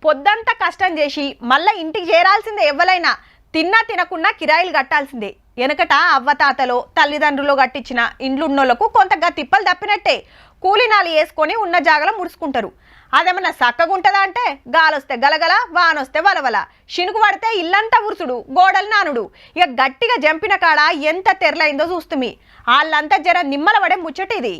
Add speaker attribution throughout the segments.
Speaker 1: పొద్దంతా కష్టం చేసి మళ్ళా ఇంటికి చేరాల్సిందే. ఎవ్వలైనా తిన్నా తినకున్నా కిరాయిలు కట్టాల్సిందే. వెనకట అవ్వతాతలో తల్లిదండ్రులు కట్టించిన ఇండ్లున్నోళ్లకు కొంతగా తిప్పలు తప్పినట్టే. కూలినాలు వేసుకొని ఉన్న జాగలో ముడుచుకుంటారు. అదేమన్నా చక్కగుంటదా అంటే గాలొస్తే గలగల, వానొస్తే వలవల, శినుకు పడితే ఇల్లంతా ఉరుసుడు, గోడలు నానుడు. ఇక గట్టిగా జంపిన కాడ ఎంత తెరలైందో చూస్తుమి. వాళ్ళంతా జర నిమ్మల పడే ముచ్చటిది.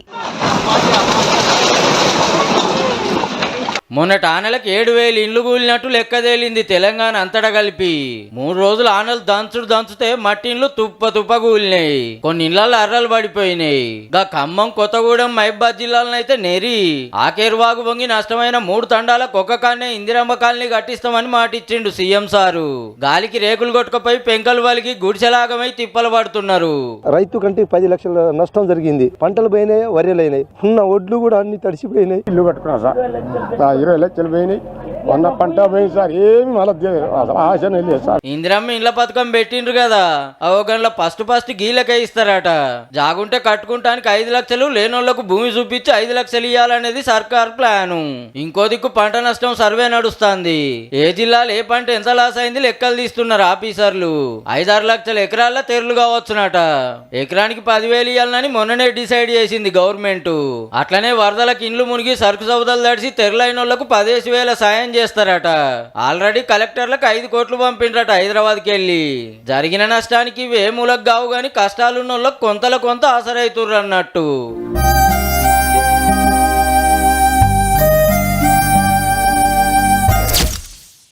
Speaker 2: మొన్నటి ఆనలకు 7,000 ఇండ్లు కూలినట్టు లెక్క తేలింది తెలంగాణ అంతటా కలిపి. 3 రోజులు ఆనలు దంచుతే మట్టి ఇండ్లు తుప్ప కూలినాయి. కొన్ని ఇళ్లలో అర్రలు పడిపోయినాయి. గా ఖమ్మం, కొత్తగూడెం, మహబూబాద్ జిల్లాలనైతే నెరి ఆకేరువాగు వంగి నష్టమైన 3 తండాలకు ఒక్క కాన్నే ఇందిరమ్మ కాలనీ కట్టిస్తామని మాటిచ్చిండు సీఎం సారు. గాలికి రేకులు కొట్టుకపోయి పెంకలు వలిగి గుడిసెలాగమై తిప్పలు పడుతున్నారు.
Speaker 3: రైతు కంటే 10 లక్షల నష్టం జరిగింది. పంటలు పోయినాయి, వరిలైనాయి, ఉన్న ఒడ్లు కూడా అన్ని తడిసిపోయినాయి.
Speaker 4: ఇల్లు కట్టుకున్నా సార్, 20 లక్షలు పోయినాయి. మొన్న పంట పోయింది సార్, ఏమి మళ్ళీ ఆశనే లేదు సార్.
Speaker 2: ఇందిరమ్మ ఇండ్ల పథకం పెట్టిండ్రు కదా, అవగంలో ఫస్ట్ గీలకే ఇస్తారట. జాగుంటే కట్టుకుంటానికి 5 లక్షలు, లేనోళ్లకు భూమి చూపించి 5 లక్షలు ఇవ్వాలనేది సర్కార్ ప్లాను. ఇంకో దిక్కు పంట నష్టం సర్వే నడుస్తుంది. ఏ జిల్లాలో ఏ పంట ఎంత లాస్ అయింది లెక్కలు తీస్తున్నారు ఆఫీసర్లు. 5-6 లక్షల ఎకరాల్లో తెరులు కావచ్చునట. ఎకరానికి 10,000 ఇవ్వాలని మొన్ననే డిసైడ్ చేసింది గవర్నమెంట్. అట్లనే వరదలకు ఇండ్లు మునిగి సరుకు సౌదాలు తడిసి తెరలైన 15,000 సాయం చేస్తారట. ఆల్రెడీ కలెక్టర్లకు 5 కోట్లు పంపిండ్రట హైదరాబాద్కి వెళ్ళి. జరిగిన నష్టానికి ఇవే మూలకు కావు గాని కష్టాలున్న వాళ్ళకు కొంత ఆసరైతుర్రు అన్నట్టు.